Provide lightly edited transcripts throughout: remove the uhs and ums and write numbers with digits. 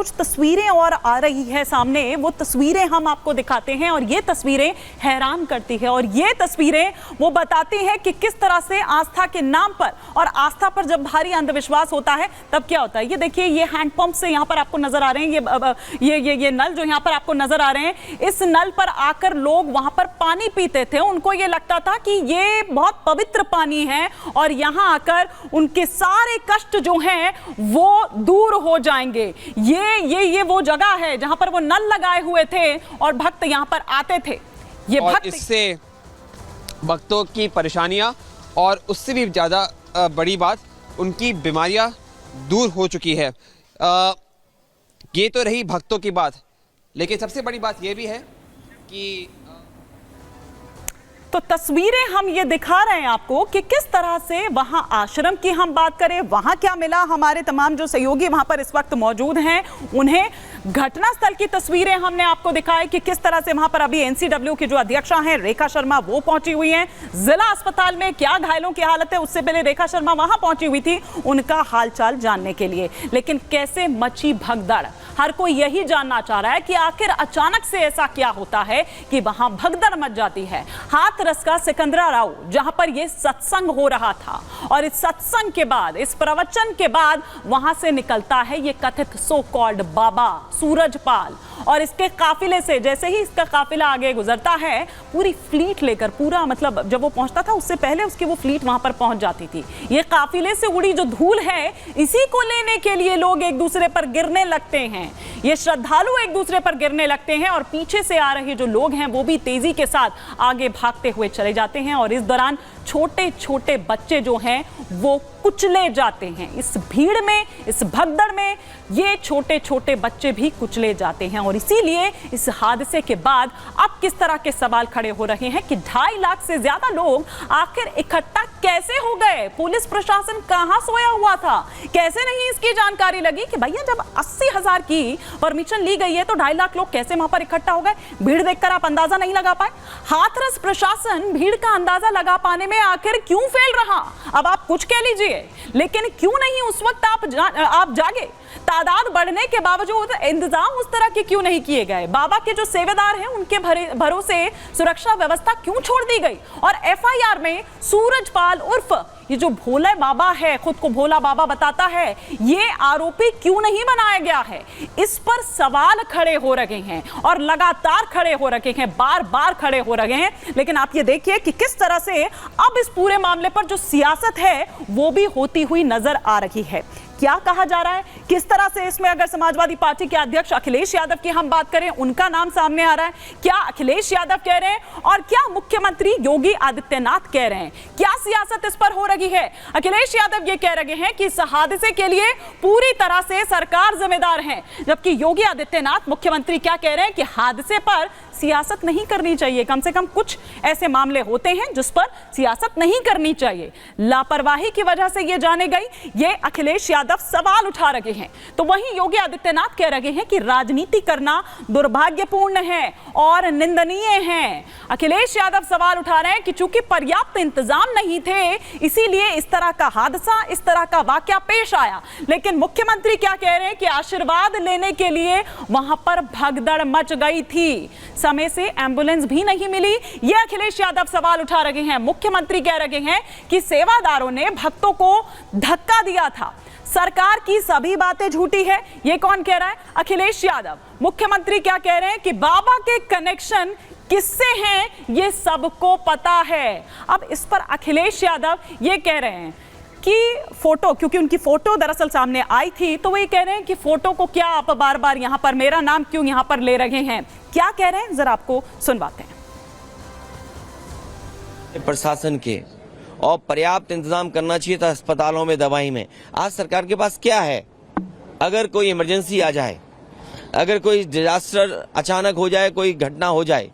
कुछ तस्वीरें और आ रही है सामने, वो तस्वीरें हम आपको दिखाते हैं और ये तस्वीरें हैरान करती है और ये तस्वीरें वो बताती हैं कि किस तरह से आस्था के नाम पर और आस्था पर जब भारी अंधविश्वास होता है तब क्या होता है। ये देखिए, ये हैंडपंप से यहाँ पर आपको नजर आ रहे हैं, ये नल जो यहाँ पर आपको नजर आ रहे हैं, इस नल पर आकर लोग वहां पर पानी पीते थे। उनको ये लगता था कि ये बहुत पवित्र पानी है और यहाँ आकर उनके सारे कष्ट जो हैं वो दूर हो जाएंगे। ये वो जगह है जहां पर वो नल लगाए हुए थे और भक्त यहां पर आते थे। ये और भक्त इससे भक्तों की परेशानियां और उससे भी ज्यादा बड़ी बात, उनकी बीमारियां दूर हो चुकी है। ये तो रही भक्तों की बात, लेकिन सबसे बड़ी बात यह भी है कि तो तस्वीरें हम ये दिखा रहे हैं आपको कि किस तरह से वहां आश्रम की हम बात करें, वहां क्या मिला। हमारे तमाम जो सहयोगी वहां पर इस वक्त मौजूद हैं, उन्हें घटनास्थल की तस्वीरें हमने आपको दिखाई कि किस तरह से वहां पर अभी एनसीडब्ल्यू की जो अध्यक्षा हैं रेखा शर्मा वो पहुंची हुई हैं। जिला अस्पताल में क्या घायलों की हालत है, उससे पहले रेखा शर्मा वहां पहुंची हुई थी उनका हालचाल जानने के लिए। लेकिन कैसे मची भगदड़, हर कोई यही जानना चाह रहा है कि आखिर अचानक से ऐसा क्या होता है कि वहां भगदड़ मच जाती है। हाथरस का सिकंदराराव जहां पर यह सत्संग हो रहा था और इस सत्संग के बाद, इस प्रवचन के बाद वहां से निकलता है ये कथित सो कॉल्ड बाबा सूरजपाल और इसके काफिले से, जैसे ही इसका काफिला आगे गुजरता है, पूरी फ्लीट लेकर, पूरा मतलब जब वो पहुंचता था उससे पहले उसकी वो फ्लीट वहां पर पहुंच जाती थी। ये काफिले से उड़ी जो धूल है, इसी को लेने के लिए लोग एक दूसरे पर गिरने लगते हैं। ये श्रद्धालु एक दूसरे पर गिरने लगते हैं और पीछे से आ रहे जो लोग हैं वो भी तेजी के साथ आगे भागते हुए चले जाते हैं और इस दौरान छोटे छोटे बच्चे जो हैं वो कुचले जाते हैं। इस भीड़ में, इस भगदड़ में ये छोटे छोटे बच्चे भी कुचले जाते हैं और इसीलिए इस हादसे के बाद अब किस तरह के सवाल खड़े हो रहे हैं कि 2.5 लाख से ज्यादा लोग आखिर इकट्ठा कैसे हो गए। पुलिस प्रशासन कहां सोया हुआ था, कैसे नहीं इसकी जानकारी लगी कि भैया जब 80,000 की परमिशन ली गई है तो 2.5 लाख लोग कैसे वहां पर इकट्ठा हो गए। भीड़ देखकर आप अंदाजा नहीं लगा पाए। हाथरस प्रशासन भीड़ का अंदाजा लगा पाने में आखिर क्यों फेल रहा, अब आप कुछ कह लीजिए, लेकिन क्यों नहीं उस वक्त आप जागे। तादाद बढ़ने के बावजूद इंतजाम उस तरह के क्यों नहीं किए गए। बाबा के जो सेवेदार हैं उनके भरोसे सुरक्षा व्यवस्था क्यों छोड़ दी गई और एफआईआर में सूरजपाल उर्फ ये जो भोला बाबा है, खुद को भोला बाबा बताता है, ये आरोपी क्यों नहीं बनाया गया है। इस पर सवाल खड़े हो रहे हैं और लगातार खड़े हो रहे हैं, बार बार खड़े हो रहे हैं। लेकिन आप ये देखिए कि किस तरह से अब इस पूरे मामले पर जो सियासत है वो भी होती हुई नजर आ रही है। क्या कहा जा रहा है, किस तरह से इसमें अगर समाजवादी पार्टी के अध्यक्ष अखिलेश यादव की हम बात करें, उनका नाम सामने आ रहा है। क्या अखिलेश यादव कह रहे हैं और क्या मुख्यमंत्री योगी आदित्यनाथ कह रहे हैं, क्या सियासत इस पर हो रही है। अखिलेश यादव ये कह रहे हैं कि इस हादसे के लिए पूरी तरह से सरकार जिम्मेदार है, जबकि योगी आदित्यनाथ मुख्यमंत्री क्या कह रहे हैं कि हादसे पर सियासत नहीं करनी चाहिए। कम से कम कुछ ऐसे मामले होते हैं जिस पर सियासत नहीं करनी चाहिए, लापरवाही की वजह से ये जाने गई, ये अखिलेश यादव सवाल उठा रहे हैं। तो वहीं योगी आदित्यनाथ कह रहे हैं कि राजनीति करना दुर्भाग्यपूर्ण है और निंदनीय है। अखिलेश यादव सवाल उठा रहे हैं कि चूंकि पर्याप्त इंतजाम नहीं थे इसीलिए इस तरह का हादसा, इस तरह का वाकया पेश आया। लेकिन मुख्यमंत्री क्या कह रहे हैं कि आशीर्वाद लेने के लिए वहां पर भगदड़ मच गई थी, समय से एम्बुलेंस भी नहीं मिली। यह अखिलेश यादव सवाल उठा रहे हैं। मुख्यमंत्री कह रहे हैं कि सेवादारों ने भक्तों को धक्का दिया था, सरकार की सभी बातें झूठी है। ये कौन कह रहा है? अखिलेश यादव। मुख्यमंत्री क्या कह रहे हैं कि बाबा के कनेक्शन किससे हैं ये सबको पता है। अब इस पर अखिलेश यादव ये कह रहे हैं कि फोटो, क्योंकि उनकी फोटो दरअसल सामने आई थी, तो वो ये कह रहे हैं कि फोटो को क्या आप बार बार यहां पर मेरा नाम क्यों यहां पर ले रहे हैं। क्या कह रहे हैं जरा आपको सुनवाते हैं। प्रशासन के और पर्याप्त इंतजाम करना चाहिए था अस्पतालों में, दवाई में। आज सरकार के पास क्या है? अगर कोई इमरजेंसी आ जाए, अगर कोई डिजास्टर अचानक हो जाए, कोई घटना हो जाए,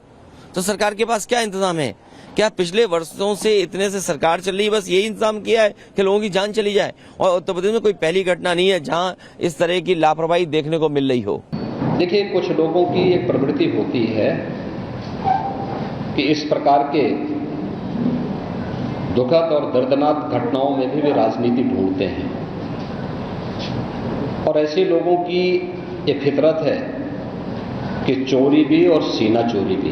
तो सरकार के पास क्या इंतजाम है? क्या पिछले वर्षों से इतने से सरकार चल रही है, बस यही इंतजाम किया है कि लोगों की जान चली जाए? और उत्तर प्रदेश में कोई पहली घटना नहीं है जहां इस तरह की लापरवाही देखने को मिल रही हो। देखिए, कुछ लोगों की एक प्रवृत्ति होती है कि इस प्रकार के दुखद और दर्दनाक घटनाओं में भी वे राजनीति ढूंढते हैं और ऐसे लोगों की ये फितरत है कि चोरी भी और सीना चोरी भी,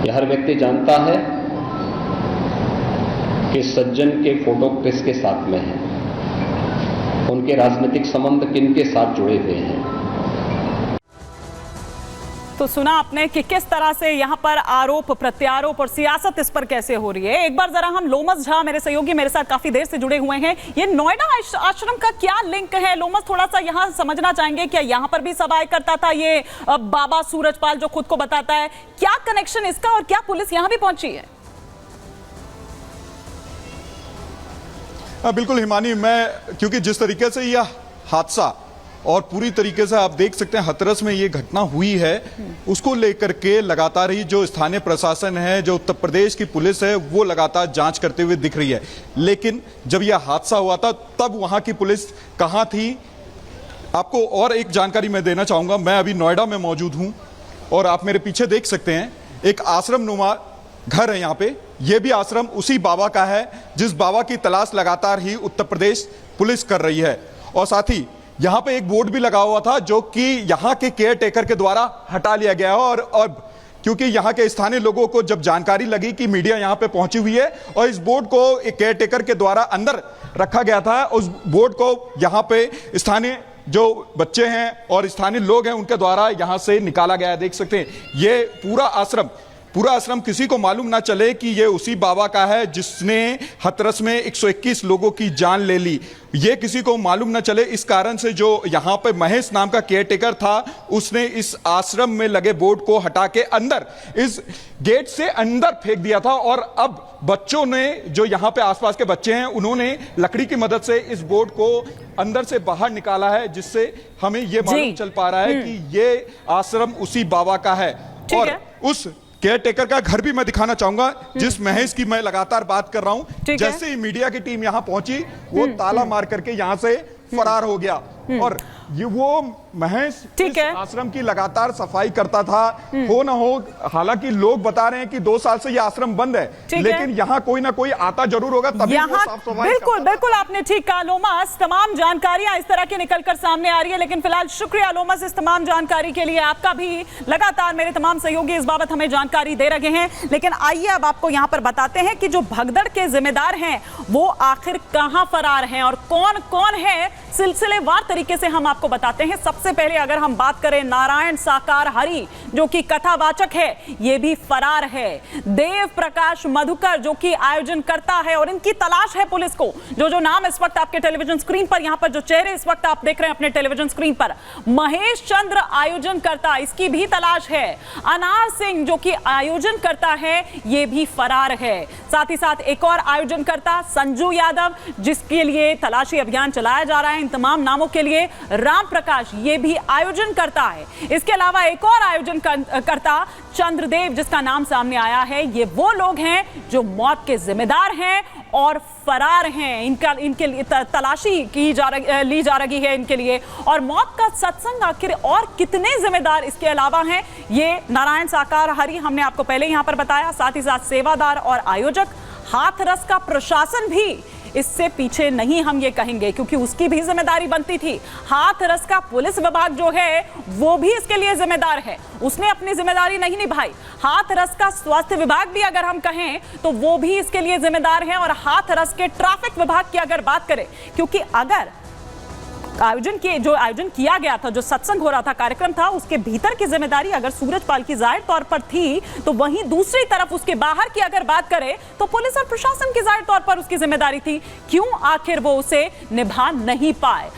यह हर व्यक्ति जानता है कि सज्जन के फोटो किसके साथ में है, उनके राजनीतिक संबंध किन के साथ जुड़े हुए हैं। तो सुना आपने कि किस तरह से यहाँ पर आरोप प्रत्यारोप और सियासत इस पर कैसे हो रही है। एक बार जरा हम लोमस झा, मेरे सहयोगी मेरे साथ काफी देर से जुड़े हुए हैं, ये नोएडा आश्रम का क्या लिंक है लोमस, थोड़ा सा यहाँ समझना चाहेंगे। क्या यहाँ पर भी सभाएं करता था ये बाबा सूरजपाल जो खुद को बताता है, क्या कनेक्शन इसका और क्या पुलिस यहाँ भी पहुंची है? बिल्कुल हिमानी, मैं क्योंकि जिस तरीके से यह हादसा और पूरी तरीके से आप देख सकते हैं हथरस में ये घटना हुई है, उसको लेकर के लगातार ही जो स्थानीय प्रशासन है, जो उत्तर प्रदेश की पुलिस है, वो लगातार जांच करते हुए दिख रही है। लेकिन जब यह हादसा हुआ था तब वहां की पुलिस कहां थी? आपको और एक जानकारी मैं देना चाहूंगा। मैं अभी नोएडा में मौजूद हूं और आप मेरे पीछे देख सकते हैं एक आश्रम नुमा घर है यहाँ पे। यह भी आश्रम उसी बाबा का है जिस बाबा की तलाश लगातार ही उत्तर प्रदेश पुलिस कर रही है। और साथ ही यहाँ पे एक बोर्ड भी लगा हुआ था जो कि यहाँ के केयर टेकर के द्वारा हटा लिया गया है। और क्योंकि यहाँ के स्थानीय लोगों को जब जानकारी लगी कि मीडिया यहाँ पे पहुंची हुई है और इस बोर्ड को एक केयर टेकर के द्वारा अंदर रखा गया था, उस बोर्ड को यहाँ पे स्थानीय जो बच्चे हैं और स्थानीय लोग हैं उनके द्वारा यहाँ से निकाला गया है। देख सकते हैं ये पूरा आश्रम किसी को मालूम ना चले कि ये उसी बाबा का है जिसने हथरस में 121 लोगों की जान ले ली। ये किसी को मालूम ना चले, इस कारण से जो यहाँ पे महेश नाम का केयरटेकर था उसने इस आश्रम में लगे बोर्ड को हटा के अंदर इस गेट से अंदर फेंक दिया था। और अब बच्चों ने, जो यहाँ पे आसपास के बच्चे हैं, उन्होंने लकड़ी की मदद से इस बोर्ड को अंदर से बाहर निकाला है, जिससे हमें ये मालूम चल पा रहा है कि ये आश्रम उसी बाबा का है। और उस केयर टेकर का घर भी मैं दिखाना चाहूंगा जिस महेश की मैं लगातार बात कर रहा हूं। जैसे ही मीडिया की टीम यहां पहुंची वो ताला मार करके यहां से फरार हो गया। और ये वो महेश इस आश्रम की लगातार सफाई करता था। हो ना हो, हालांकि लोग बता रहे हैं कि 2 साल से ये आश्रम बंद है, लेकिन यहाँ कोई ना कोई आता जरूर होगा तभी वो साफ सफाई। बिल्कुल आपने ठीक कहा लोमस, तमाम जानकारियां इस तरह की निकलकर सामने आ रही है। लेकिन फिलहाल शुक्रिया लोमस इस तमाम जानकारी के लिए। आपका भी लगातार मेरे तमाम सहयोगी इस बाबत हमें जानकारी दे रहे हैं। लेकिन आइए अब आपको यहाँ पर बताते हैं कि जो भगदड़ के जिम्मेदार हैं वो आखिर कहां फरार हैं और कौन कौन है, सिलसिलेवार तरीके से हम आपको बताते हैं। सबसे पहले अगर हम बात करें नारायण साकार हरि जो कि कथावाचक है, ये भी फरार है। देव प्रकाश मधुकर जो कि आयोजन करता है और इनकी तलाश है पुलिस को। जो नाम इस वक्त आपके टेलीविजन स्क्रीन पर, यहां पर जो चेहरे इस वक्त आप देख रहे हैं अपने टेलीविजन स्क्रीन पर, महेश चंद्र आयोजन करता, इसकी भी तलाश है। अनार सिंह जो कि आयोजन करता है, ये भी फरार है। साथ ही साथ एक और आयोजन करता संजू यादव जिसके लिए तलाशी अभियान चलाया जा रहा है। इन तमाम नामों के लिए राम प्रकाश ये भी आयोजन करता है। इसके अलावा एक और आयोजन करता चंद्रदेव जिसका नाम सामने आया है। ये वो लोग हैं जो मौत के जिम्मेदार हैं और फरार हैं। इनके लिए तलाशी ली जा रही है इनके लिए। और मौत का सत्संग आखिर और कितने जिम्मेदार इसके अलावा हैं, ये नारायण साकार हरि हमने आपको पहले यहां पर बताया। साथ ही साथ सेवादार और आयोजक, हाथरस का प्रशासन भी इससे पीछे नहीं हम ये कहेंगे क्योंकि उसकी भी जिम्मेदारी बनती थी। हाथरस का पुलिस विभाग जो है वो भी इसके लिए जिम्मेदार है, उसने अपनी जिम्मेदारी नहीं निभाई। हाथरस का स्वास्थ्य विभाग भी अगर हम कहें तो वो भी इसके लिए जिम्मेदार है। और हाथरस के ट्रैफिक विभाग की अगर बात करें, क्योंकि अगर आयोजन किया गया था, जो सत्संग हो रहा था, कार्यक्रम था, उसके भीतर की जिम्मेदारी अगर सूरजपाल की जाहिर तौर पर थी, तो वहीं दूसरी तरफ उसके बाहर की अगर बात करें तो पुलिस और प्रशासन की जाहिर तौर पर उसकी जिम्मेदारी थी। क्यों आखिर वो उसे निभा नहीं पाए?